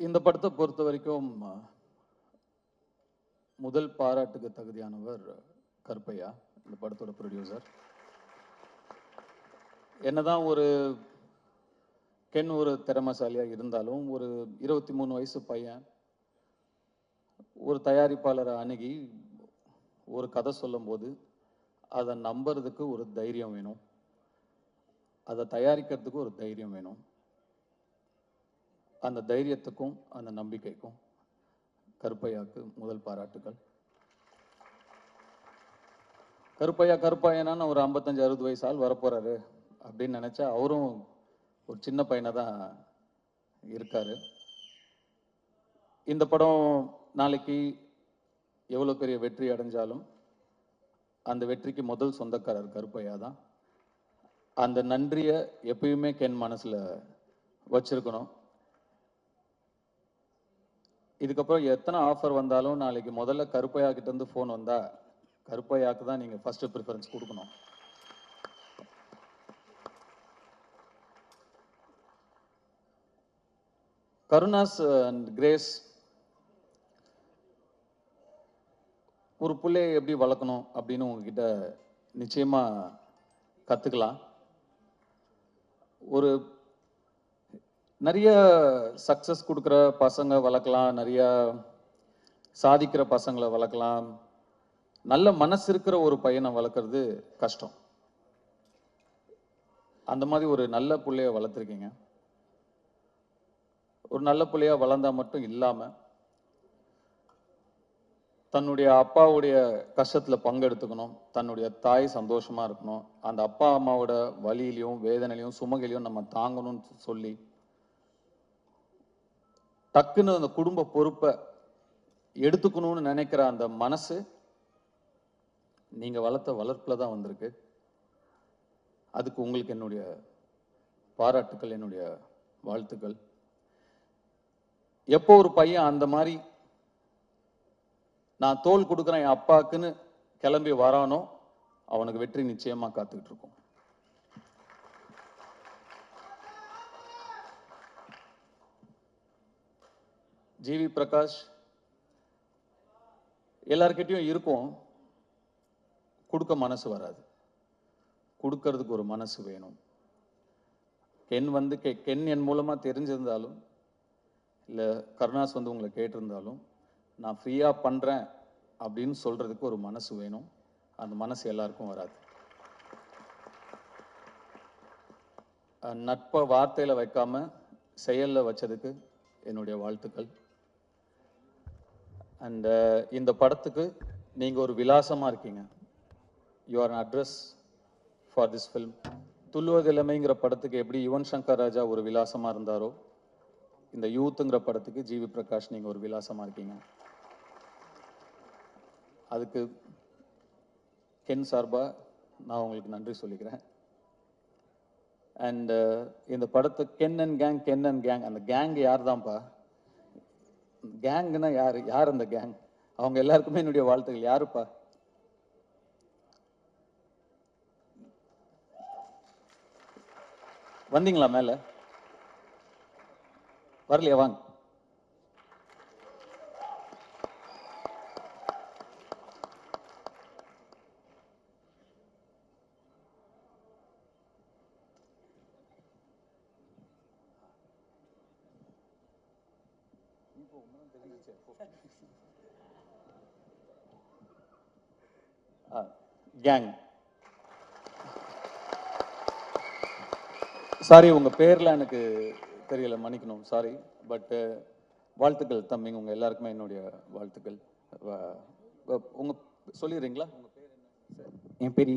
இந்த படத்தை பொறுத்த வரைக்கும் முதல் பாராட்டுக்கு தகுதியானவர் கருப்பையா, இந்த படத்தோட ப்ரொடியூசர். என்னதான் ஒரு கென் ஒரு திறமைசாலியா இருந்தாலும் ஒரு 23 வயசு பையன் ஒரு தயாரிப்பாளரை அணுகி ஒரு கதை சொல்லும்போது அதை நம்புறதுக்கு ஒரு தைரியம் வேணும், அதை தயாரிக்கிறதுக்கு ஒரு தைரியம் வேணும். அந்த தைரியத்துக்கும் அந்த நம்பிக்கைக்கும் கருப்பையாக்கு முதல் பாராட்டுகள். கருப்பையனான்னு ஒரு 55-60 வயசு ஆள் வரப்போறாரு அப்படின்னு நினைச்சா அவரும் ஒரு சின்ன பையனை தான் இருக்காரு. இந்த படம் நாளைக்கு எவ்வளோ பெரிய வெற்றி அடைஞ்சாலும் அந்த வெற்றிக்கு முதல் சொந்தக்காரர் கருப்பையா தான். அந்த நன்றியை எப்பயுமே கென் மனசுல வச்சிருக்கணும். இதுக்கப்புறம் எத்தனை ஆஃபர் வந்தாலும் நாளைக்கு முதல்ல கருப்பையா கிட்ட இருந்து ஃபோன் வந்தா கருப்பையாக்கு தான் நீங்க ஃபர்ஸ்ட் ப்ரிஃபரன்ஸ் கொடுக்கணும். கருணாஸ் அண்ட் கிரேஸ் ஒரு பிள்ளையை எப்படி வளர்க்கணும் அப்படின்னு உங்ககிட்ட நிச்சயமா கத்துக்கலாம். ஒரு நிறைய சக்சஸ் கொடுக்குற பசங்க வளர்க்கலாம், நிறைய சாதிக்கிற பசங்களை வளர்க்கலாம். நல்ல மனசு இருக்கிற ஒரு பையனை வளர்க்குறது கஷ்டம். அந்த மாதிரி ஒரு நல்ல பிள்ளைய வளர்த்துருக்கீங்க. ஒரு நல்ல பிள்ளையா வளர்ந்தா மட்டும் இல்லாம தன்னுடைய அப்பாவுடைய கஷ்டத்துல பங்கெடுத்துக்கணும், தன்னுடைய தாய் சந்தோஷமா இருக்கணும், அந்த அப்பா அம்மாவோட வலியிலையும் வேதனையிலையும் சுமகையிலையும் நம்ம தாங்கணும்னு சொல்லி டக்குன்னு அந்த குடும்ப பொறுப்பை எடுத்துக்கணும்னு நினைக்கிற அந்த மனசு நீங்க வளர்த்த வளர்ப்புல தான் வந்திருக்கு. அதுக்கு உங்களுக்கு என்னுடைய பாராட்டுக்கள், என்னுடைய வாழ்த்துக்கள். எப்போ ஒரு பையன் அந்த மாதிரி நான் தோல் கொடுக்குறேன் என் அப்பாக்குன்னு கிளம்பி வரானோ அவனுக்கு வெற்றி நிச்சயமா காத்துக்கிட்டு இருக்கும். ஜிவி பிரகாஷ் எல்லார்கிட்டையும் இருக்கும், கொடுக்க மனசு வராது, கொடுக்கறதுக்கு ஒரு மனசு வேணும். கென் என் மூலமா தெரிஞ்சிருந்தாலும் இல்லை கருணாஸ் உங்களை கேட்டிருந்தாலும் நான் ஃப்ரீயாக பண்ணுறேன் அப்படின்னு சொல்கிறதுக்கு ஒரு மனசு வேணும். அந்த மனசு எல்லாருக்கும் வராது. நட்பை வார்த்தையில் வைக்காம செயலில் வச்சதுக்கு என்னுடைய வாழ்த்துக்கள். அண்ட் இந்த படத்துக்கு நீங்கள் ஒரு விலாசமாக இருக்கீங்க. You are an address for this film. துள்ளுவதிலமைங்கிற படத்துக்கு எப்படி யுவன் சங்கர் ராஜா ஒரு விலாசமாக இருந்தாரோ, இந்த யூத்துங்கிற படத்துக்கு ஜிவி பிரகாஷ் நீங்கள் ஒரு விலாசமாக இருக்கீங்க. அதுக்கு கென் சார்பாக நான் உங்களுக்கு நன்றி சொல்லிக்கிறேன். அண்ட் இந்த படத்தை கென் அண்ட் கேங், அந்த கேங் யார் தான்ப்பா? கேங்குன்னா யார் அந்த கேங்? அவங்க எல்லாருக்குமே என்னுடைய வாழ்த்துக்கள். யாருப்பா? வந்தீங்களா மேல? வரலையா? வாங்க. கேங், சாரி உங்க பேர்ல எனக்கு தெரியல, மன்னிக்கணும், சாரி. பட் வாழ்த்துக்கள் தம்பிங்க, உங்க எல்லாருக்குமே என்னுடைய வாழ்த்துக்கள். உங்க சொல்லிடுறீங்களா? உங்க பேர் என்ன? என் பேர்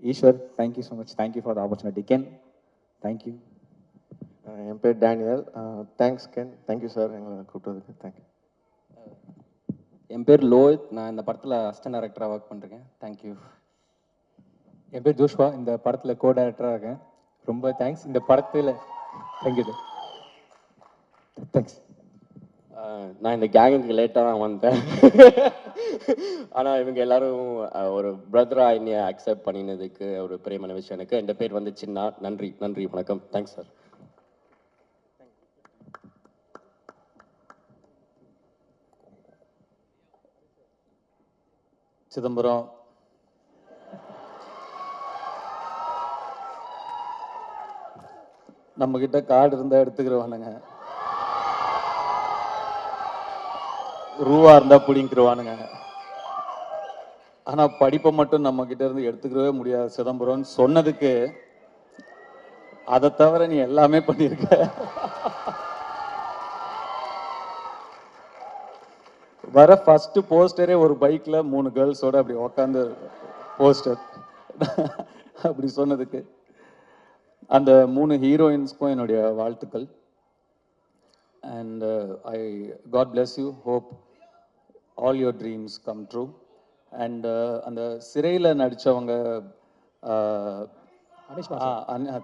Eswar. Thank you so much. Thank you for the opportunity Ken. Thank you. என் பேர் Daniel. Thanks Ken. Thank you sir எங்களை கூப்பிட்டதுக்கு. தேங்க்யூ. என் பேர் லோஹித். நான் இந்த படத்தில் அசிஸ்டன்ட் டைரக்டராக ஒர்க் பண்ணுறேன். தேங்க்யூ. என் பேர் ஜோஷ்வா. இந்த படத்தில் கோ டைரக்டராக இருக்கேன். ரொம்ப தேங்க்ஸ். இந்த படத்தில் தேங்க்யூ. தேங்க்ஸ். நான் இந்த கேங்குக்கு லேட்டாக தான் வந்தேன். ஆனால் இவங்க எல்லாரும் ஒரு பிரதராக என்னை அக்செப்ட் பண்ணினதுக்கு ஒரு பெரியமான விஷயம் எனக்கு. என் பேர் சின்னா. நன்றி, வணக்கம். Thanks sir. சிதம்பரம், நம்ம கிட்ட கார்டு இருந்தா எடுத்துக்கிறவானுங்க, ரூவா இருந்தா பிடிங்கிருவானுங்க. ஆனா படிப்பை மட்டும் நம்ம கிட்ட இருந்து எடுத்துக்கவே முடியாது சிதம்பரம்னு சொன்னதுக்கு, அதை தவிர நீ எல்லாமே பண்ணியிருக்க. வர ஃபர்ஸ்ட் போஸ்டரே ஒரு பைக்ல 3 கேர்ள்ஸோட அப்படி உக்காந்து போஸ்டர் அப்படி சொன்னதுக்கு, அந்த 3 ஹீரோயின்ஸ்க்கும் என்னுடைய வாழ்த்துக்கள். And I God bless you, hope all your dreams come true. And அந்த சிறையில் நடித்தவங்க,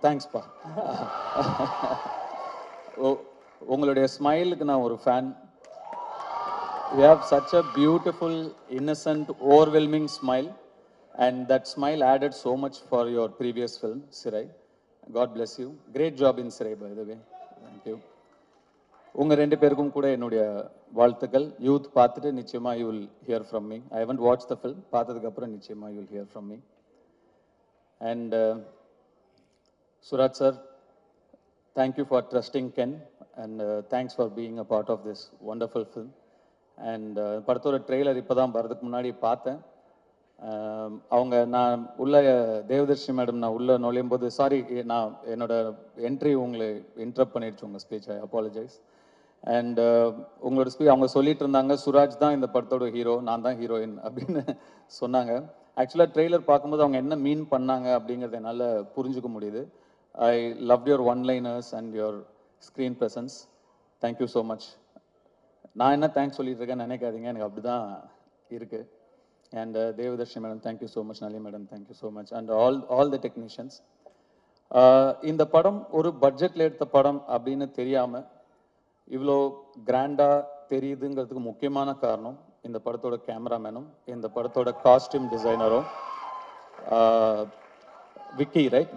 தேங்க்ஸ்ப்பா. உங்களுடைய ஸ்மைலுக்கு நான் ஒரு fan. You have such a beautiful, innocent, overwhelming smile, and that smile added so much for your previous film, Sirai. God bless you. Great job in Sirai, by the way. Thank you. உங்க 2 பேருக்கும் கூட என்னுடைய வாழ்த்துக்கள். Youth பார்த்துட்டு நிச்சயமா you will hear from me. I haven't watched the film. பார்த்ததுக்கு அப்புறம் நிச்சயமா you will hear from me. And Suraj sir, thank you for trusting Ken, and thanks for being a part of this wonderful film. And படத்தோட trailer இப்போ தான் வரதுக்கு முன்னாடி பார்த்தேன். அவங்க நான் உள்ள தேவதர்ஷி மேடம் நான் உள்ளே நுழையும் போது, சாரி நான் என்னோட என்ட்ரி உங்களை இன்டரப்ட் பண்ணிடுச்சு உங்கள் ஸ்பீச், ஐ அப்பாலஜைஸ். அண்ட் உங்களோட ஸ்பீச் அவங்க சொல்லிட்டு இருந்தாங்க, சுராஜ் தான் இந்த படத்தோட ஹீரோ, நான் தான் ஹீரோயின் அப்படின்னு சொன்னாங்க. ஆக்சுவலாக ட்ரெய்லர் பார்க்கும்போது அவங்க என்ன மீன் பண்ணாங்க அப்படிங்கிறத என்னால் புரிஞ்சுக்க முடியுது. I love your one-liners and your screen presence. Thank you so much. நான் என்ன தேங்க்ஸ் சொல்லிட்டு இருக்கேன்னு நினைக்காதீங்க, எனக்கு அப்படி தான் இருக்குது. And Devadarshi madam thank you so much, Nali madam thank you so much, and all the technicians. இந்த படம் ஒரு பட்ஜெட்டில் எடுத்த படம் அப்படின்னு தெரியாமல் இவ்வளோ கிராண்டாக தெரியுதுங்கிறதுக்கு முக்கியமான காரணம் இந்த படத்தோட கேமராமேனும் இந்த படத்தோட காஸ்டியூம் டிசைனரும், விக்கி, ரைட்,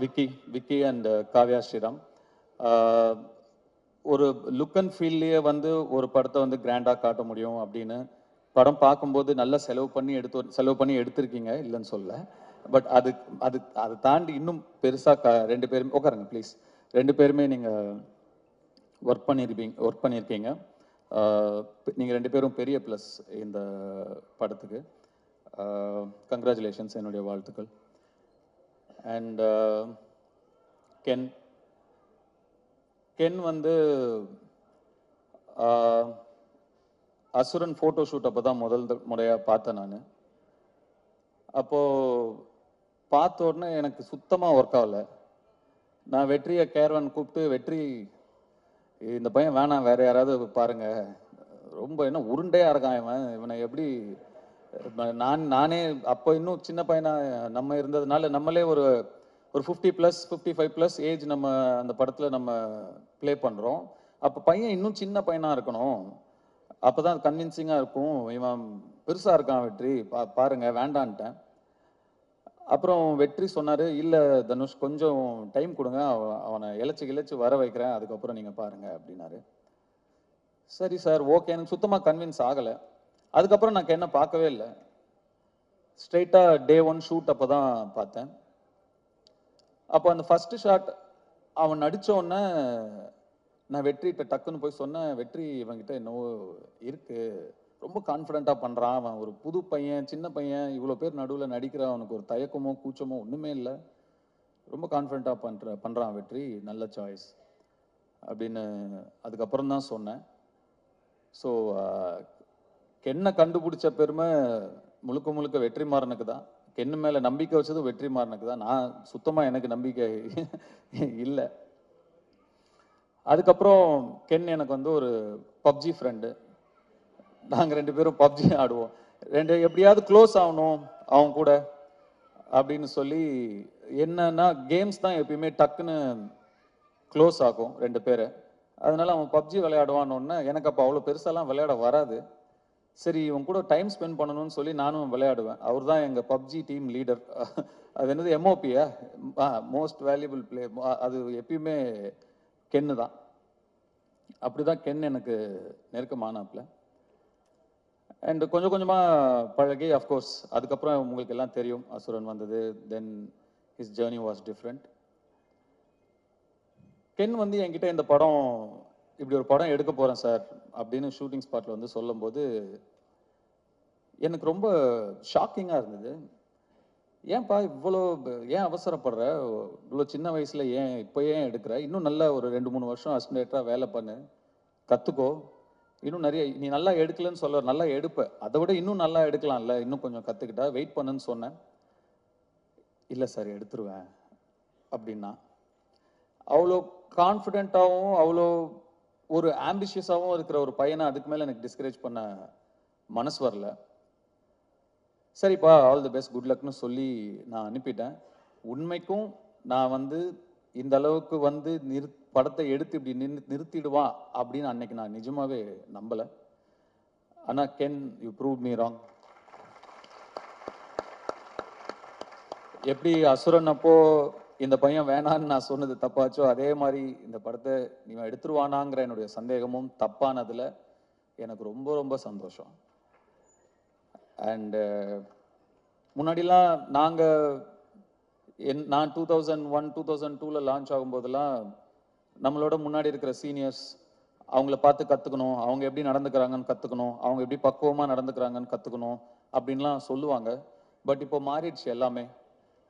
விக்கி அண்ட் காவ்யா ஸ்ரீராம். ஒரு லுக் அண்ட் ஃபீல்லையே வந்து ஒரு படத்தை வந்து கிராண்டாக காட்ட முடியும் அப்படின்னு படம் பார்க்கும்போது நல்லா செலவு பண்ணி எடுத்திருக்கீங்க, இல்லைன்னு சொல்ல. பட் அதை தாண்டி இன்னும் பெருசாக 2 பேருமே உட்காருங்க ப்ளீஸ், 2 பேருமே நீங்கள் ஒர்க் பண்ணியிருக்கீங்க. நீங்கள் 2 பேரும் பெரிய ப்ளஸ் இந்த படத்துக்கு. கங்க்ராச்சுலேஷன்ஸ், என்னுடைய வாழ்த்துக்கள். அண்ட் கென் வந்து அசுரன் ஃபோட்டோ ஷூட் அப்போ தான் முதல் முறையாக பார்த்தேன் நான். அப்போது பார்த்த உடனே எனக்கு சுத்தமாக ஒர்க் ஆகலை. நான் வெற்றியை கேர்வன் கூப்பிட்டு, வெற்றி இந்த பையன் வேணாம், வேறு யாராவது பாருங்க, ரொம்ப என்ன உருண்டையாக இருக்கான் இவனை எப்படி. நானே அப்போ இன்னும் சின்ன பையனா நம்ம இருந்ததுனால நம்மளே ஒரு 50+, 55+ ஏஜ் நம்ம அந்த படத்தில் நம்ம ப்ளே பண்ணுறோம். அப்போ பையன் இன்னும் சின்ன பையனாக இருக்கணும், அப்போ தான் கன்வின்சிங்காக இருக்கும். இவன் பெருசாக இருக்கான் வெற்றி, பாருங்க, வேண்டான்ட்டேன். அப்புறம் வெற்றி சொன்னார், இல்லை தனுஷ் கொஞ்சம் டைம் கொடுங்க, அவனை இழைச்சி வர வைக்கிறேன், அதுக்கப்புறம் நீங்கள் பாருங்க அப்படின்னாரு. சரி சார், ஓகே. எனக்கு சுத்தமாக கன்வின்ஸ் ஆகலை. அதுக்கப்புறம் நான் என்ன பார்க்கவே இல்லை. ஸ்ட்ரெயிட்டாக Day 1 ஷூட் அப்போ தான் பார்த்தேன். அப்போ அந்த ஃபர்ஸ்ட் ஷாட் அவன் நடித்த உடனே நான் வெற்றிகிட்ட டக்குன்னு போய் சொன்னேன், வெற்றி இவன்கிட்ட என்னவோ இருக்குது, ரொம்ப கான்ஃபிடென்ட்டாக பண்ணுறான், அவன் ஒரு புது பையன், சின்ன பையன், இவ்வளோ பேர் நடுவில் நடிக்கிறான், அவனுக்கு ஒரு தயக்கமோ கூச்சமோ ஒன்றுமே இல்லை, ரொம்ப கான்ஃபிடென்ட்டாக பண்ணுறான் வெற்றி, நல்ல சாய்ஸ் அப்படின்னு அதுக்கப்புறம் தான் சொன்னேன். ஸோ கென்னை கண்டுபிடிச்ச பெருமை முழுக்க வெற்றிமாறனுக்கு தான். கென்னு மேலே நம்பிக்கை வச்சதும் வெற்றிமாறனுக்கு தான். நான் சுத்தமாக எனக்கு நம்பிக்கை இல்லை. அதுக்கப்புறம் கென் எனக்கு வந்து ஒரு பப்ஜி ஃப்ரெண்டு. நாங்கள் 2 பேரும் பப்ஜி ஆடுவோம். எப்படியாவது க்ளோஸ் ஆகணும் அவங்க கூட அப்படின்னு சொல்லி, என்னன்னா கேம்ஸ் தான் எப்பயுமே டக்குன்னு க்ளோஸ் ஆகும் 2 பேரை. அதனால அவன் பப்ஜி விளையாடுவான்னு, எனக்கு அப்போ அவ்வளோ பெருசாலாம் விளையாட வராது. சரி, இவன் கூட டைம் ஸ்பெண்ட் பண்ணணும்னு சொல்லி நானும் விளையாடுவேன். அவர் தான் எங்கள் பப்ஜி டீம் லீடர். அது என்னது MOPயா, மோஸ்ட் வேல்யூபிள் பிளே, அது எப்பயுமே கென்னு தான். அப்படி தான் கென் எனக்கு நெருக்கமானாப்புல. அண்ட் கொஞ்சம் கொஞ்சமாக பழகி அஃப்கோர்ஸ் அதுக்கப்புறம் உங்களுக்கு எல்லாம் தெரியும் அசுரன் வந்தது. Then his journey was different. Ken வந்து என்கிட்ட இந்த படம் இப்படி ஒரு படம் எடுக்க போகிறேன் சார் அப்படின்னு ஷூட்டிங் ஸ்பாட்டில் வந்து சொல்லும்போது எனக்கு ரொம்ப ஷாக்கிங்காக இருந்தது. ஏன்பா இவ்வளோ ஏன் அவசரப்படுற, இவ்வளோ சின்ன வயசில் ஏன் இப்போ ஏன் எடுக்கிற, இன்னும் நல்லா ஒரு 2-3 வருஷம் அசிஸ்டன்டேட்டராக வேலை பண்ணு, கற்றுக்கோ, இன்னும் நிறைய நீ நல்லா எடுக்கலன்னு சொல்ல, நல்லா எடுப்ப, அதை விட இன்னும் நல்லா எடுக்கலாம்ல, இன்னும் கொஞ்சம் கற்றுக்கிட்டா வெயிட் பண்ணுன்னு சொன்னேன். இல்லை சார் எடுத்துருவேன் அப்படின்னா. அவ்வளோ கான்ஃபிடென்ட்டாகவும் அவ்வளோ ஒரு ஆம்பிஷியஸாகவும் இருக்கிற ஒரு பையனை அதுக்கு மேலே எனக்கு டிஸ்கரேஜ் பண்ண மனசு வரல. சரிப்பா ஆல் தி பெஸ்ட் குட் லக்னு சொல்லி நான் அனுப்பிட்டேன். உண்மைக்கும் நான் வந்து இந்த அளவுக்கு வந்து படத்தை எடுத்து இப்படி நிறுத்திடுவான் அப்படின்னு அன்னைக்கு நான் நிஜமாவே நம்பலை. ஆனால் Ken you prove me wrong. எப்படி அசுரன் அப்போ இந்த பையன் வேணான்னு நான் சொன்னது தப்பாச்சோ, அதே மாதிரி இந்த படத்தை நீ எடுத்துருவானாங்கிற என்னுடைய சந்தேகமும் தப்பானதில் எனக்கு ரொம்ப ரொம்ப சந்தோஷம். அண்டு முன்னாடிலாம் நான் 2001-2002 லான்ச் ஆகும்போதெல்லாம் நம்மளோட முன்னாடி இருக்கிற சீனியர்ஸ் அவங்கள பார்த்து கற்றுக்கணும், அவங்க எப்படி நடந்துக்கிறாங்கன்னு கற்றுக்கணும், அவங்க எப்படி பக்குவமாக நடந்துக்கிறாங்கன்னு கற்றுக்கணும் அப்படின்லாம் சொல்லுவாங்க. பட் இப்போ மாறிடுச்சு எல்லாமே.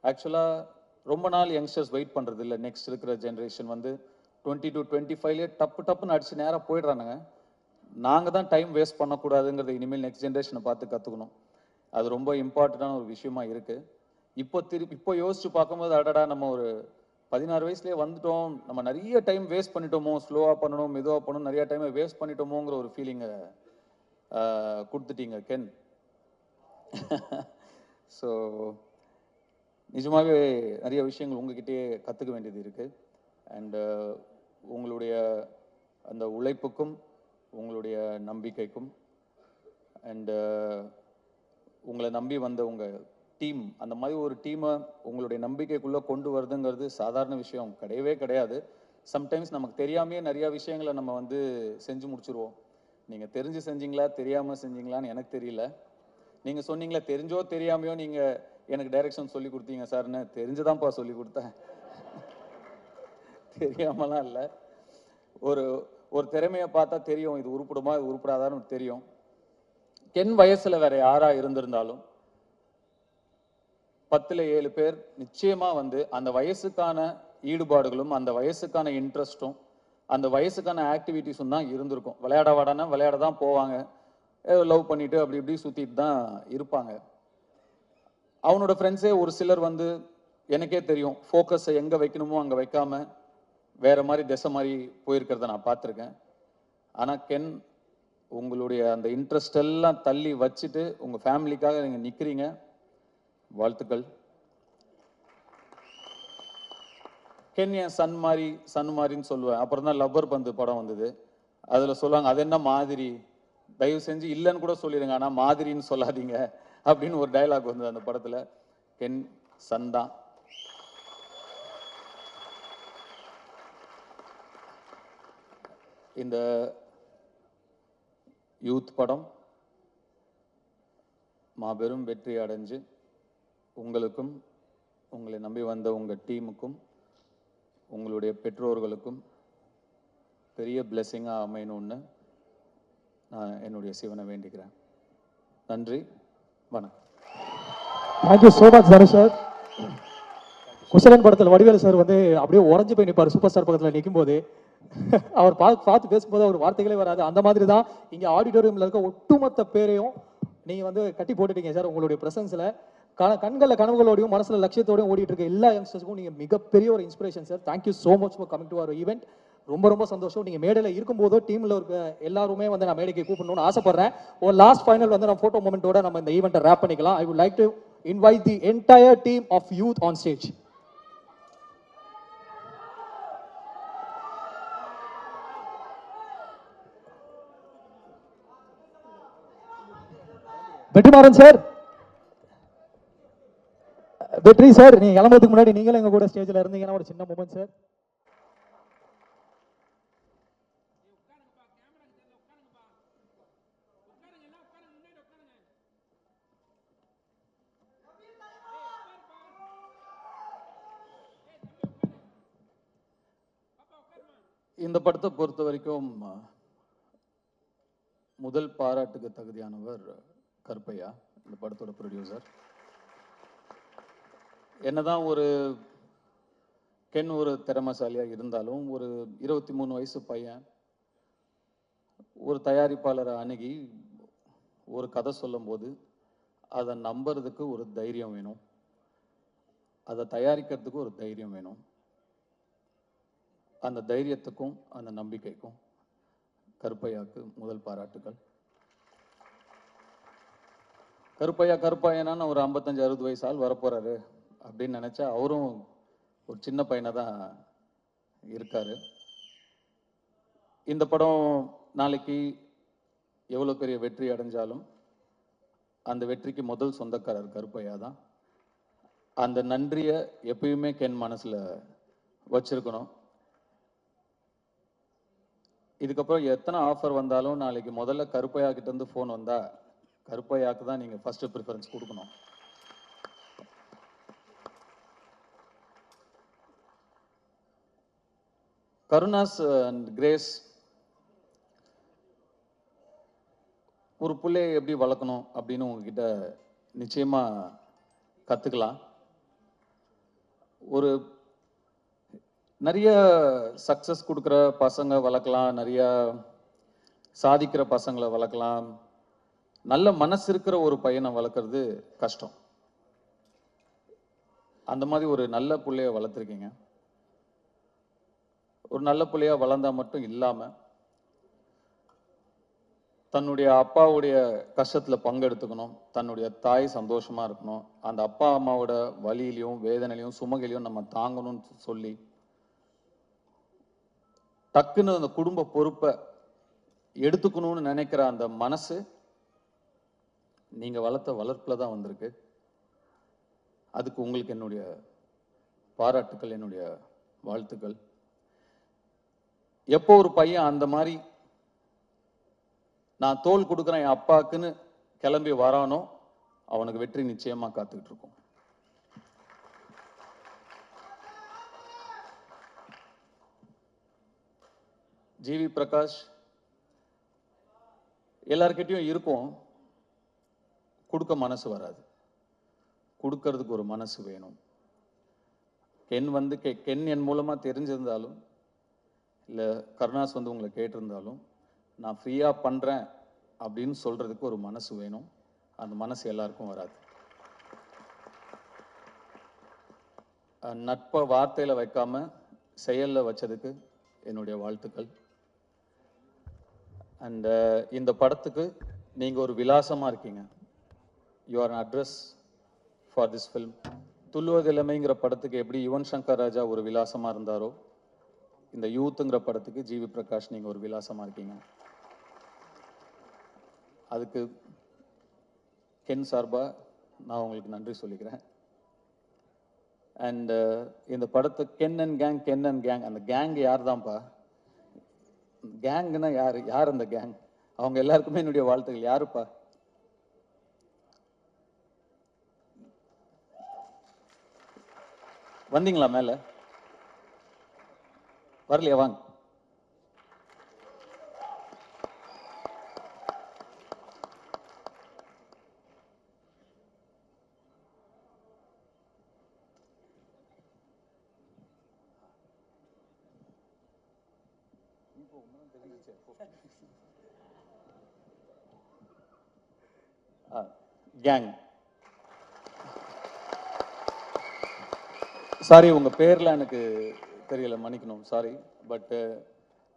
ஆக்சுவலாக ரொம்ப நாள் யங்ஸ்டர்ஸ் வெயிட் பண்ணுறது இல்லை. நெக்ஸ்ட் இருக்கிற ஜென்ரேஷன் வந்து 20 to 25 டப்புன்னு அடிச்சு நேராக போயிடுறானுங்க. நாங்கள் தான் டைம் வேஸ்ட் பண்ணக்கூடாதுங்கிறது இனிமேல் நெக்ஸ்ட் ஜென்ரேஷனை பார்த்து கற்றுக்கணும். அது ரொம்ப இம்பார்ட்டண்டான ஒரு விஷயமா இருக்குது. இப்போ யோசிச்சு பார்க்கும்போது அடடா நம்ம ஒரு 16 வயசுலேயே வந்துட்டோம், நம்ம நிறைய டைம் வேஸ்ட் பண்ணிட்டோமோ, ஸ்லோவாக பண்ணணும் மெதுவாக பண்ணணும், நிறைய டைமை வேஸ்ட் பண்ணிட்டோமோங்கிற ஒரு ஃபீலிங்கை கொடுத்துட்டீங்க கென். ஸோ நிஜமாகவே நிறைய விஷயங்கள் உங்ககிட்டயே கற்றுக்க வேண்டியது இருக்குது. அண்டு உங்களுடைய அந்த உழைப்புக்கும் உங்களுடைய நம்பிக்கைக்கும் அண்டு உங்களை நம்பி வந்த உங்கள் டீம், அந்த மாதிரி ஒரு டீமை உங்களுடைய நம்பிக்கைக்குள்ளே கொண்டு வருதுங்கிறது சாதாரண விஷயம் கிடையவே கிடையாது. சம்டைம்ஸ் நமக்கு தெரியாமையே நிறையா விஷயங்களை நம்ம வந்து செஞ்சு முடிச்சுருவோம். நீங்கள் தெரிஞ்சு செஞ்சீங்களா தெரியாமல் செஞ்சீங்களான்னு எனக்கு தெரியல. நீங்கள் சொன்னீங்களா தெரிஞ்சோ தெரியாமையோ நீங்கள் எனக்கு டைரக்ஷன் சொல்லி கொடுத்தீங்க சார்னு. தெரிஞ்சுதான்ப்பா சொல்லி கொடுத்தேன், தெரியாமலாம் இல்லை. ஒரு திறமையை பார்த்தா தெரியும், இது உருப்படுமா இது உருப்படாதான்னு தெரியும். கென் வயசில் வேற யாராக இருந்திருந்தாலும் 10ல் 7 பேர் நிச்சயமாக வந்து அந்த வயசுக்கான ஈடுபாடுகளும் அந்த வயசுக்கான இன்ட்ரெஸ்ட்டும் அந்த வயசுக்கான ஆக்டிவிட்டிஸும் தான் இருந்திருக்கும். விளையாட வாடானா விளையாட தான் போவாங்க, லவ் பண்ணிட்டு அப்படி இப்படி சுற்றிட்டு தான் இருப்பாங்க. அவனோட ஃப்ரெண்ட்ஸே ஒரு சிலர் வந்து எனக்கே தெரியும் ஃபோக்கஸை எங்கே வைக்கணுமோ அங்கே வைக்காம வேற மாதிரி திசை மாதிரி போயிருக்கிறத நான் பார்த்துருக்கேன். ஆனால் கென் உங்களுடைய அந்த இன்ட்ரெஸ்ட் எல்லாம் தள்ளி வச்சுட்டு உங்கள் ஃபேமிலிக்காக நீங்கள் நிற்கிறீங்க. வாழ்த்துக்கள். கென் என் சன் மாதிரின்னு சொல்லுவேன். அப்புறம் தான் லப்பர் பந்து படம் வந்தது, அதில் சொல்லுவாங்க அது என்ன மாதிரி, தயவு செஞ்சு இல்லைன்னு கூட சொல்லிடுங்க ஆனால் மாதிரின்னு சொல்லாதீங்க அப்படின்னு ஒரு டைலாக் வந்தது அந்த படத்தில். கென் சன் தான். இந்த யூத் படம் மாபெரும் வெற்றி அடைஞ்சு உங்களுக்கும் உங்களை நம்பி வந்த உங்கள் டீமுக்கும் உங்களுடைய பெற்றோர்களுக்கும் பெரிய பிளெஸிங்காக அமையணும்னு நான் என்னுடைய சிவனை வேண்டிக்கிறேன். நன்றி, வணக்கம். Thank you so much Dhanush sir. Kuselan படத்தில் வடிவேலு சார் வந்து அப்படியே உறைஞ்சு போய் நிற்பார் சூப்பர் ஸ்டார் பக்கத்தில் நிற்கும் போது. அவர் பார்த்து பேசும்போது அவர் வார்த்தைகளே வராது. அந்த மாதிரி தான் இங்கே ஆடிட்டோரியமில் இருக்க ஒட்டுமொத்த பேரையும் நீங்கள் வந்து கட்டி போட்டுட்டீங்க சார். உங்களுடைய ப்ரெசன்ஸில் கண்களில் கனவுகளோடையும் மனசில் லட்சியத்தோடையும் ஓடிட்டு இருக்க எல்லா யங்ஸ்டர்ஸுக்கும் நீங்கள் மிகப்பெரிய ஒரு inspiration sir. Thank you so much for coming to our event. ரொம்ப ரொம்ப சந்தோஷம். நீங்கள் மேடையில் இருக்கும்போதோ டீமில் இருக்க எல்லாருமே வந்து நான் மேடைக்கு கூப்பிடணும்னு ஆசைப்படுறேன். ஒரு லாஸ்ட் ஃபைனல் வந்து நம்ம ஃபோட்டோ மூமெண்ட்டோட நம்ம இந்த ஈவெண்ட்டை ரேப் பண்ணிக்கலாம். I would like to invite the entire team of youth on stage. Vetrimaaran sir, Vetri sir, நீங்க கிளம்புறதுக்கு முன்னாடி நீங்களும் எங்க கூட ஸ்டேஜ்ல இருந்தீங்கன்னா ஒரு சின்ன மூமெண்ட் சார். இந்த படத்தை பொறுத்த வரைக்கும் முதல் பாராட்டுக்கு தகுதியானவர் கருப்பையா, இந்த படத்தோட ப்ரொடியூசர். என்னதான் ஒரு கென் ஒரு திறமைசாலியா இருந்தாலும், ஒரு 23 வயசு பையன் ஒரு தயாரிப்பாளரை அணுகி ஒரு கதை சொல்லும்போது அதை நம்புறதுக்கு ஒரு தைரியம் வேணும், அதை தயாரிக்கிறதுக்கு ஒரு தைரியம் வேணும். அந்த தைரியத்துக்கும் அந்த நம்பிக்கைக்கும் கருப்பையாவுக்கு முதல் பாராட்டுகள். கருப்பையனான்னு ஒரு 55-60 வயசு ஆள் வரப்போறாரு அப்படின்னு நினைச்சா அவரும் ஒரு சின்ன பையனை தான் இருக்காரு. இந்த படம் நாளைக்கு எவ்வளோ பெரிய வெற்றி அடைஞ்சாலும் அந்த வெற்றிக்கு முதல் சொந்தக்காரர் கருப்பையா தான். அந்த நன்றியை எப்பயுமே கென் மனசுல வச்சிருக்கணும். இதுக்கப்புறம் எத்தனை ஆஃபர் வந்தாலும் நாளைக்கு முதல்ல கருப்பையா கிட்ட இருந்து ஃபோன் வந்தா கருப்பையாக்கு தான் நீங்க ஃபர்ஸ்ட் ப்ரிஃபரன்ஸ் கொடுக்கணும். கருணாஸ் அண்ட் கிரேஸ் ஒரு பிள்ளையை எப்படி வளர்க்கணும் அப்படின்னு உங்ககிட்ட நிச்சயமா கத்துக்கலாம். ஒரு நிறைய சக்சஸ் கொடுக்குற பசங்க வளர்க்கலாம், நிறைய சாதிக்கிற பசங்களை வளர்க்கலாம். நல்ல மனசு இருக்கிற ஒரு பையனை வளர்க்குறது கஷ்டம். அந்த மாதிரி ஒரு நல்ல பிள்ளைய வளர்த்துருக்கீங்க. ஒரு நல்ல பிள்ளையா வளர்ந்தா மட்டும் இல்லாம தன்னுடைய அப்பாவுடைய கஷ்டத்துல பங்கெடுத்துக்கணும், தன்னுடைய தாய் சந்தோஷமா இருக்கணும், அந்த அப்பா அம்மாவோட வலியிலையும் வேதனையிலையும் சுமகையிலையும் நம்ம தாங்கணும்னு சொல்லி டக்குன்னு அந்த குடும்ப பொறுப்பை எடுத்துக்கணும்னு நினைக்கிற அந்த மனசு நீங்க வளர்த்த வளர்ப்புல தான் வந்திருக்கு. அதுக்கு உங்களுக்கு என்னுடைய பாராட்டுக்கள், என்னுடைய வாழ்த்துக்கள். எப்போ ஒரு பையன் அந்த மாதிரி நான் தோல் கொடுக்குறேன் என் அப்பாக்குன்னு கிளம்பி வரானோ அவனுக்கு வெற்றி நிச்சயமா காத்துக்கிட்டு இருக்கும். ஜிவி பிரகாஷ் எல்லார்கிட்டையும் இருக்கும், கொடுக்க மனசு வராது, கொடுக்கறதுக்கு ஒரு மனசு வேணும். கென் என் மூலமா தெரிஞ்சிருந்தாலும் இல்லை கருணாஸ் உங்களை கேட்டிருந்தாலும் நான் ஃப்ரீயாக பண்ணுறேன் அப்படின்னு சொல்கிறதுக்கு ஒரு மனசு வேணும். அந்த மனசு எல்லாருக்கும் வராது. நட்பை வார்த்தையில் வைக்காம செயலில் வச்சதுக்கு என்னுடைய வாழ்த்துக்கள். அண்ட் இந்த படத்துக்கு நீங்கள் ஒரு விலாசமாக இருக்கீங்க. You are an address for this film. துள்ளுவதில்லைங்கிற படத்துக்கு எப்படி யுவன் சங்கர் ராஜா ஒரு விலாசமாக இருந்தாரோ, இந்த யூத்துங்கிற படத்துக்கு ஜிவி பிரகாஷ் நீங்கள் ஒரு விலாசமாக இருக்கீங்க. அதுக்கு கென் சார்பா நான் உங்களுக்கு நன்றி சொல்லிக்கிறேன். அண்ட் இந்த படத்தை கென் அண்ட் கேங், அந்த கேங் யார் தான்ப்பா? கேங்குன்னா யார் அந்த கேங்? அவங்க எல்லாருக்குமே என்னுடைய வாழ்த்துக்கள். யாருப்பா? வந்தீங்களா மேல? வரலையா? வாங்க. கேங், சாரி உங்க பேர்ல எனக்கு தெரியல, மன்னிக்கணும், சாரி. பட்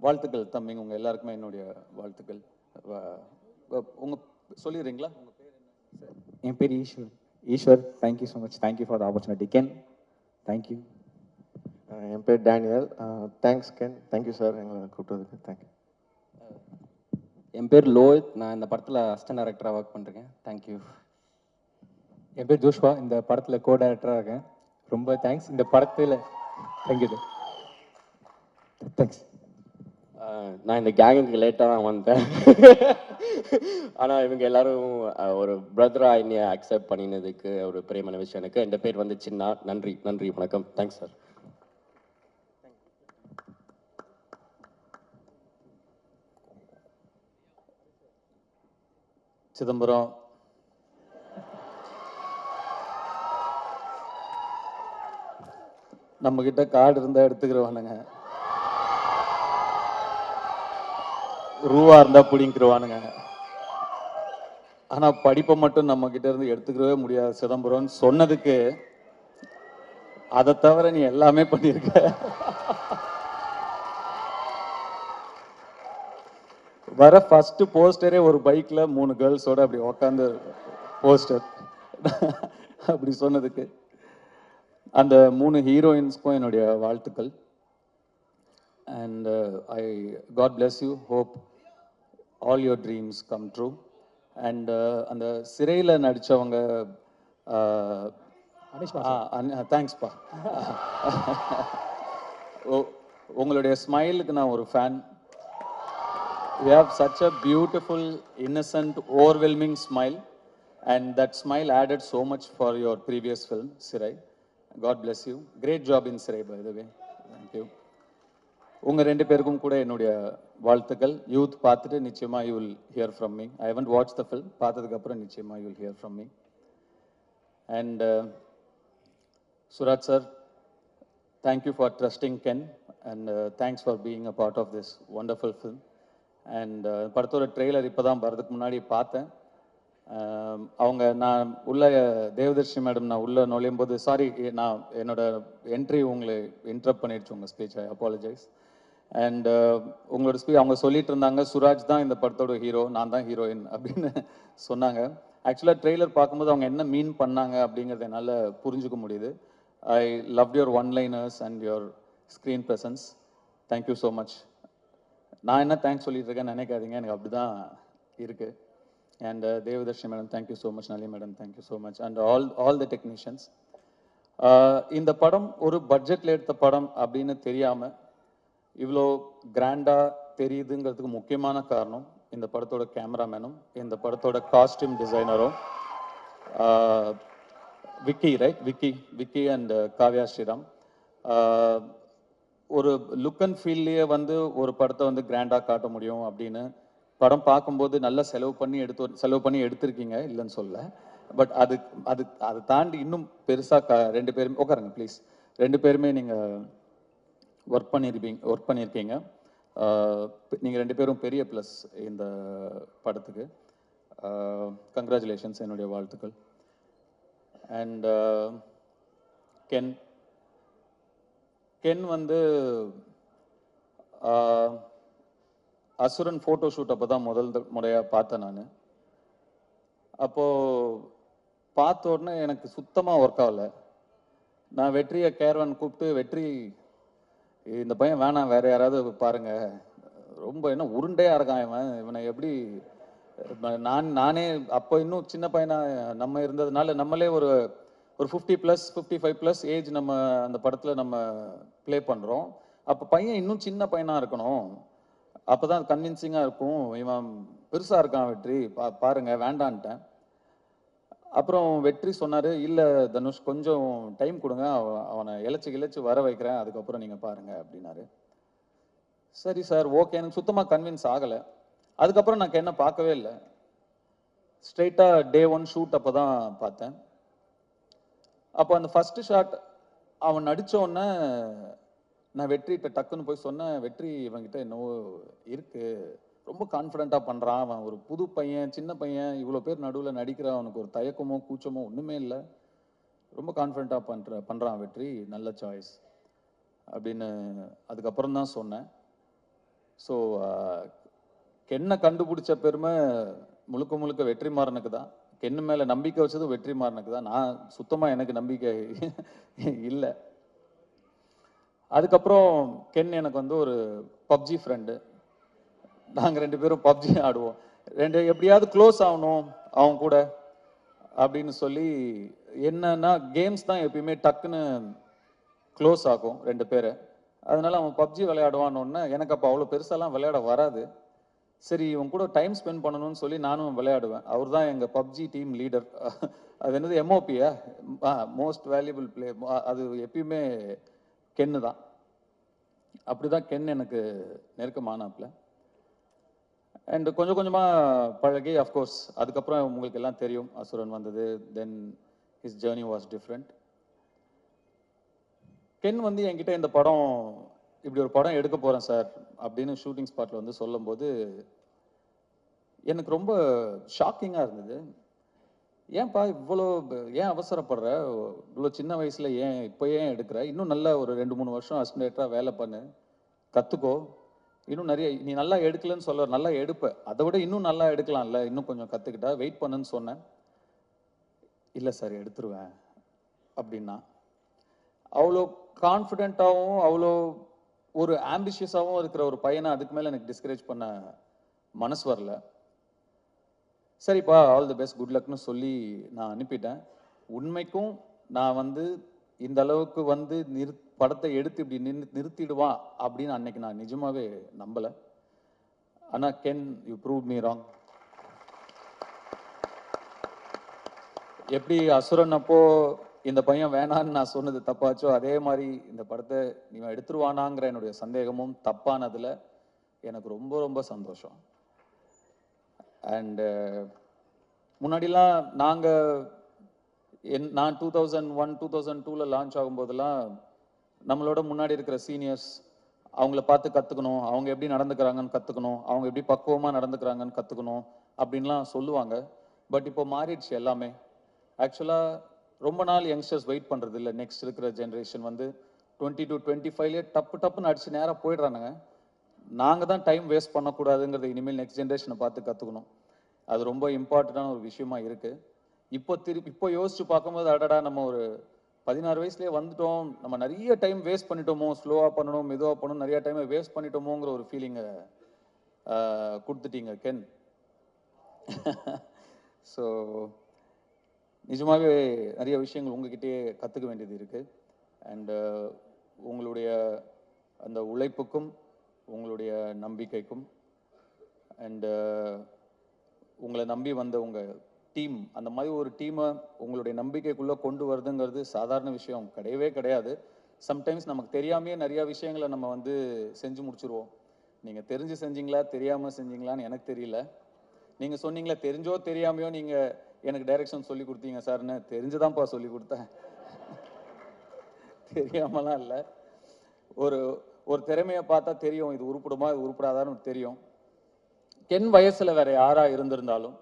வாழ்த்துக்கள் தம்பிங்க, உங்க எல்லாருக்குமே என்னுடைய வாழ்த்துக்கள். உங்க சொல்லிடுறீங்களா? உங்க பேர் என்ன? என் பேர் Eswar. Thank you so much. Thank you for the opportunity Ken. Thank you. என் பேர் Daniel. Thanks Ken. Thank you sir எங்களை கூப்பிட்டதுக்கு. தேங்க்யூ. என் பேர் லோஹித். நான் இந்த படத்தில் அசிஸ்டன்ட் டைரக்டராக ஒர்க் பண்ணுறேன். தேங்க்யூ. என் பேர் ஜோஷ்வா. இந்த படத்தில் கோ டைரக்டராக இருக்கேன். ரொம்ப தேங்க்ஸ். இந்த படத்தில் தேங்க்யூ. தேங்க்ஸ். நான் இந்த கேங்குக்கு லேட்டாக தான் வந்தேன். ஆனால் இவங்க எல்லாரும் ஒரு பிரதராக என்னைய அக்செப்ட் பண்ணினதுக்கு ஒரு பெரியமான விஷயம் எனக்கு. என் பேர் சின்னா. நன்றி, வணக்கம். Thanks sir. சிதம்பரம், நம்மக்கிட்ட கார்டு இருந்தால் எடுத்துக்கிறவானுங்க, ரூபா இருந்தால் பிடிங்கிருவானுங்க. ஆனால் படிப்பை மட்டும் நம்மக்கிட்ட இருந்து எடுத்துக்கிறவே முடியாது சிதம்பரம்னு சொன்னதுக்கு, அதை தவிர நீ எல்லாமே பண்ணியிருக்க. வர ஃபர்ஸ்ட் போஸ்டரே ஒரு பைக்ல 3 கேர்ள்ஸோட அப்படி உக்காந்து போஸ்டர் அப்படி சொன்னதுக்கு அந்த 3 ஹீரோயின்ஸ்க்கும் என்னுடைய வாழ்த்துக்கள். And I God bless you, hope all your dreams come true. And அந்த சிறையில் நடித்தவங்க, தேங்க்ஸ்ப்பா. உங்களுடைய ஸ்மைலுக்கு நான் ஒரு fan. You have such a beautiful, innocent, overwhelming smile, and that smile added so much for your previous film, Sirai. God bless you. Great job in Sirai, by the way. Thank you. உங்க ரெண்டு பேருக்கும் கூட என்னுடைய வாழ்த்துக்கள். Youth பார்த்துட்டு நிச்சயமா you will hear from me. I haven't watched the film. பார்த்ததுக்கு அப்புறம் நிச்சயமா you will hear from me. And Suraj sir, thank you for trusting Ken, and thanks for being a part of this wonderful film. And படத்தோட trailer இப்போ தான் வரதுக்கு முன்னாடி பார்த்தேன். அவங்க நான் உள்ள தேவதர்ஷி மேடம் நான் உள்ளே நுழையும் போது, சாரி நான் என்னோட என்ட்ரி உங்களை இன்டரப்ட் பண்ணிடுச்சு உங்கள் ஸ்பீச், ஐ அப்பாலஜைஸ். அண்ட் உங்களோட ஸ்பீச் அவங்க சொல்லிட்டு இருந்தாங்க, சுராஜ் தான் இந்த படத்தோட ஹீரோ, நான் தான் ஹீரோயின் அப்படின்னு சொன்னாங்க. ஆக்சுவலாக ட்ரெய்லர் பார்க்கும்போது அவங்க என்ன மீன் பண்ணாங்க அப்படிங்கிறத என்னால் புரிஞ்சுக்க முடியுது. I love your one-liners and your screen presence. Thank you so much. நான் என்ன தேங்க்ஸ் சொல்லிட்டு இருக்கேன்னு நினைக்காதீங்க, எனக்கு அப்படி தான் இருக்குது. And Devadarshi madam thank you so much, Nali madam thank you so much, and all the technicians. இந்த படம் ஒரு பட்ஜெட்டில் எடுத்த படம் அப்படின்னு தெரியாமல் இவ்வளோ கிராண்டாக தெரியுதுங்கிறதுக்கு முக்கியமான காரணம் இந்த படத்தோட கேமராமேனும் இந்த படத்தோட காஸ்டியூம் டிசைனரும், விக்கி, ரைட், விக்கி அண்ட் காவ்யா ஸ்ரீராம். ஒரு லுக் அண்ட் ஃபீல்லையே வந்து ஒரு படத்தை வந்து கிராண்டாக காட்ட முடியும் அப்படின்னு படம் பார்க்கும்போது நல்லா செலவு பண்ணி எடுத்திருக்கீங்க, இல்லைன்னு சொல்ல. பட் அது தாண்டி இன்னும் பெருசாக ரெண்டு பேருமே உட்காருங்க ப்ளீஸ், ரெண்டு பேருமே நீங்கள் ஒர்க் பண்ணியிருக்கீங்க. நீங்கள் ரெண்டு பேரும் பெரிய ப்ளஸ் இந்த படத்துக்கு. கங்க்ராச்சுலேஷன்ஸ், என்னுடைய வாழ்த்துக்கள். அண்ட் கென் வந்து அசுரன் ஃபோட்டோ ஷூட் அப்போ தான் முதல் முறையாக பார்த்தேன் நான். அப்போது பார்த்த உடனே எனக்கு சுத்தமாக ஒர்க் ஆகலை. நான் வெற்றியை கேரவன் கூப்பிட்டு, வெற்றி இந்த பையன் வேணாம், வேறு யாராவது பாருங்கள், ரொம்ப என்ன உருண்டையாக இருக்கான் இவனை எப்படி நானே அப்போ இன்னும் சின்ன பையனாக நம்ம இருந்ததுனால நம்மளே ஒரு 50+, 55+ ஏஜ் நம்ம அந்த படத்தில் நம்ம ப்ளே பண்ணுறோம். அப்போ பையன் இன்னும் சின்ன பையனாக இருக்கணும், அப்போ தான் கன்வின்சிங்காக இருக்கும். இவன் பெருசாக இருக்கான் வெற்றி, பாருங்க, வேண்டான்ட்டேன். அப்புறம் வெற்றி சொன்னார், இல்லை தனுஷ் கொஞ்சம் டைம் கொடுங்க, அவனை இழைச்சி வர வைக்கிறேன், அதுக்கப்புறம் நீங்கள் பாருங்கள் அப்படின்னாரு. சரி சார், ஓகே. எனக்கு சுத்தமாக கன்வின்ஸ் ஆகலை. அதுக்கப்புறம் நான் என்ன பார்க்கவே இல்லை. ஸ்ட்ரெயிட்டாக Day 1 ஷூட் அப்போ தான் பார்த்தேன். அப்போ அந்த ஃபஸ்ட்டு ஷாட் அவன் நடித்தோடனே நான் வெற்றிகிட்ட டக்குன்னு போய் சொன்னேன், வெற்றி இவன்கிட்ட என்னவோ இருக்குது, ரொம்ப கான்ஃபிடென்ட்டாக பண்ணுறான், அவன் ஒரு புது பையன், சின்ன பையன், இவ்வளோ பேர் நடுவில் நடிக்கிறான், அவனுக்கு ஒரு தயக்கமோ கூச்சமோ ஒன்றுமே இல்லை, ரொம்ப கான்ஃபிடென்ட்டாக பண்ணுறான் வெற்றி, நல்ல சாய்ஸ் அப்படின்னு அதுக்கப்புறம் தான் சொன்னேன். ஸோ கென்னை கண்டுபிடிச்ச பெருமை முழுக்க வெற்றிமாறனுக்கு தான். கென்னு மேலே நம்பிக்கை வச்சதும் வெற்றிமாறனுக்கு தான். நான் சுத்தமாக எனக்கு நம்பிக்கை இல்லை. அதுக்கப்புறம் கென் எனக்கு வந்து ஒரு பப்ஜி ஃப்ரெண்டு. நாங்கள் ரெண்டு பேரும் பப்ஜி ஆடுவோம். எப்படியாவது க்ளோஸ் ஆகணும் அவங்க கூட அப்படின்னு சொல்லி, என்னன்னா கேம்ஸ் தான் எப்பயுமே டக்குன்னு க்ளோஸ் ஆகும் ரெண்டு பேரை. அதனால அவன் பப்ஜி விளையாடுவான்னு, எனக்கு அப்போ அவ்வளோ பெருசாலாம் விளையாட வராது. சரி, இவன் கூட டைம் ஸ்பெண்ட் பண்ணணும்னு சொல்லி நானும் விளையாடுவேன். அவர் தான் எங்கள் பப்ஜி டீம் லீடர். அது என்னது, MOPயா, மோஸ்ட் வேல்யூபிள் பிளே, அது எப்பயுமே கென்னு தான். அப்படி தான் கென் எனக்கு நெருக்கமானாப்புல. அண்ட் கொஞ்சம் கொஞ்சமாக பழகி அஃப்கோர்ஸ் அதுக்கப்புறம் உங்களுக்கு எல்லாம் தெரியும் அசுரன் வந்தது. Then his journey was different. Ken வந்து என்கிட்ட இந்த படம் இப்படி ஒரு படம் எடுக்க போகிறேன் சார் அப்படின்னு ஷூட்டிங் ஸ்பாட்டில் வந்து சொல்லும்போது எனக்கு ரொம்ப ஷாக்கிங்காக இருந்தது. ஏன்பா இவ்வளோ ஏன் அவசரப்படுற, இவ்வளோ சின்ன வயசில் ஏன் இப்போ ஏன் எடுக்கிற, இன்னும் நல்லா ஒரு 2-3 வருஷம் அசிஸ்டன்டேட்டராக வேலை பண்ணு, கற்றுக்கோ, இன்னும் நிறைய நீ நல்லா எடுக்கலன்னு சொல்ல, நல்லா எடுப்ப, அதை விட இன்னும் நல்லா எடுக்கலாம்ல, இன்னும் கொஞ்சம் கற்றுக்கிட்டா வெயிட் பண்ணுன்னு சொன்னேன். இல்லை சார் எடுத்துருவேன் அப்படின்னா. அவ்வளோ கான்ஃபிடென்ட்டாகவும் அவ்வளோ ஒரு ஆம்பிஷியஸாகவும் இருக்கிற ஒரு பையனை அதுக்கு மேலே எனக்கு டிஸ்கரேஜ் பண்ண மனசு வரல. சரிப்பா ஆல் தி பெஸ்ட் குட் லக்னு சொல்லி நான் அனுப்பிட்டேன். உண்மைக்கும் நான் வந்து இந்த அளவுக்கு வந்து படத்தை எடுத்து இப்படி நிறுத்திடுவான் அப்படின்னு அன்னைக்கு நான் நிஜமாவே நம்பலை. ஆனால் Ken you prove me wrong. எப்படி அசுரன் அப்போ இந்த பையன் வேணான்னு நான் சொன்னது தப்பாச்சோ, அதே மாதிரி இந்த படத்தை நீ எடுத்துருவானாங்கிற என்னுடைய சந்தேகமும் தப்பானதில் எனக்கு ரொம்ப ரொம்ப சந்தோஷம். அண்டு முன்னாடிலாம் நான் 2001-2002 லான்ச் ஆகும்போதெல்லாம் நம்மளோட முன்னாடி இருக்கிற சீனியர்ஸ் அவங்கள பார்த்து கற்றுக்கணும், அவங்க எப்படி நடந்துக்கிறாங்கன்னு கற்றுக்கணும், அவங்க எப்படி பக்குவமாக நடந்துக்கிறாங்கன்னு கற்றுக்கணும் அப்படின்லாம் சொல்லுவாங்க. பட் இப்போ மாறிடுச்சு எல்லாமே. ஆக்சுவலாக ரொம்ப நாள் யங்ஸ்டர்ஸ் வெயிட் பண்ணுறது இல்லை. நெக்ஸ்ட் இருக்கிற ஜென்ரேஷன் வந்து 20 to 25 டப்புன்னு அடிச்சு நேராக போயிடுறானுங்க. நாங்கள் தான் டைம் வேஸ்ட் பண்ணக்கூடாதுங்கிறது இனிமேல் நெக்ஸ்ட் ஜென்ரேஷனை பார்த்து கற்றுக்கணும். அது ரொம்ப இம்பார்ட்டண்டான ஒரு விஷயமா இருக்குது. இப்போ யோசிச்சு பார்க்கும்போது அடடா நம்ம ஒரு 16 வயசுலேயே வந்துட்டோம், நம்ம நிறைய டைம் வேஸ்ட் பண்ணிட்டோமோ, ஸ்லோவாக பண்ணணும் மெதுவாக பண்ணணும், நிறைய டைமை வேஸ்ட் பண்ணிட்டோமோங்கிற ஒரு ஃபீலிங்கை கொடுத்துட்டீங்க கென். ஸோ நிஜமாகவே நிறைய விஷயங்கள் உங்ககிட்டயே கற்றுக்க வேண்டியது இருக்குது. அண்டு உங்களுடைய அந்த உழைப்புக்கும் உங்களுடைய நம்பிக்கைக்கும் அண்டு உங்களை நம்பி வந்த உங்கள் டீம், அந்த மாதிரி ஒரு டீமை உங்களுடைய நம்பிக்கைக்குள்ளே கொண்டு வருதுங்கிறது சாதாரண விஷயம் கிடையவே கிடையாது. சம்டைம்ஸ் நமக்கு தெரியாமையே நிறையா விஷயங்களை நம்ம வந்து செஞ்சு முடிச்சுருவோம். நீங்கள் தெரிஞ்சு செஞ்சீங்களா தெரியாமல் செஞ்சீங்களான்னு எனக்கு தெரியல. நீங்கள் சொன்னீங்களா தெரிஞ்சோ தெரியாமையோ நீங்கள் எனக்கு டைரக்ஷன் சொல்லி கொடுத்தீங்க சார்னு. தெரிஞ்சுதான்ப்பா சொல்லி கொடுத்தேன், தெரியாமலாம் இல்லை. ஒரு திறமையை பார்த்தா தெரியும், இது உருப்படுமா இது உருப்படாதான்னு தெரியும். கென் வயசில் வேற யாராக இருந்திருந்தாலும்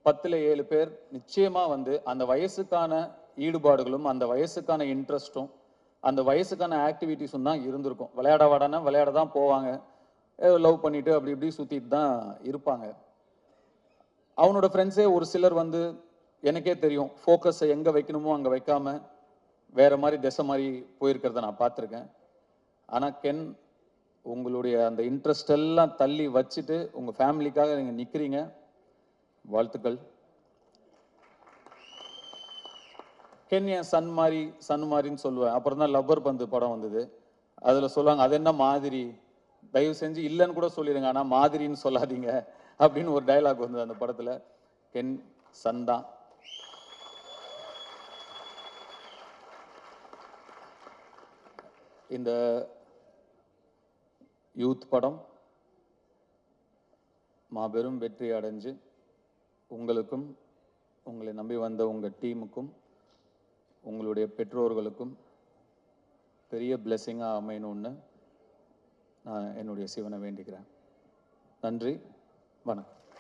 10ல் 7 பேர் நிச்சயமாக வந்து அந்த வயசுக்கான ஈடுபாடுகளும் அந்த வயசுக்கான இன்ட்ரெஸ்ட்டும் அந்த வயசுக்கான ஆக்டிவிட்டீஸும் தான் இருந்திருக்கும். விளையாட வாடானா விளையாட தான் போவாங்க, லவ் பண்ணிட்டு அப்படி இப்படி சுற்றிட்டு தான் இருப்பாங்க. அவனோட ஃப்ரெண்ட்ஸே ஒரு சிலர் வந்து எனக்கே தெரியும் ஃபோக்கஸை எங்கே வைக்கணுமோ அங்கே வைக்காம வேற மாதிரி திசை மாதிரி போயிருக்கிறத நான் பார்த்துருக்கேன். ஆனால் கென் உங்களுடைய அந்த இன்ட்ரெஸ்ட் எல்லாம் தள்ளி வச்சுட்டு உங்கள் ஃபேமிலிக்காக நீங்கள் நிற்கிறீங்க. வாழ்த்துக்கள். கென் என் சன் மாதிரின்னு சொல்லுவேன். அப்புறம் தான் லப்பர் பந்து படம் வந்தது. அதில் சொல்லுவாங்க அது என்ன மாதிரி, தயவு செஞ்சு இல்லைன்னு கூட சொல்லிடுங்க, ஆனால் மாதிரின்னு சொல்லாதீங்க அப்படின்னு ஒரு டைலாக் வந்தது அந்த படத்தில். கென் சன் தான். இந்த யூத் படம் மாபெரும் வெற்றி அடைஞ்சு உங்களுக்கும் உங்களை நம்பி வந்த உங்கள் டீமுக்கும் உங்களுடைய பெற்றோர்களுக்கும் பெரிய பிளெஸ்ஸிங்காக அமையணும்னு நான் என்னுடைய சிவனை வேண்டிக்கிறேன். நன்றி, வணக்கம்.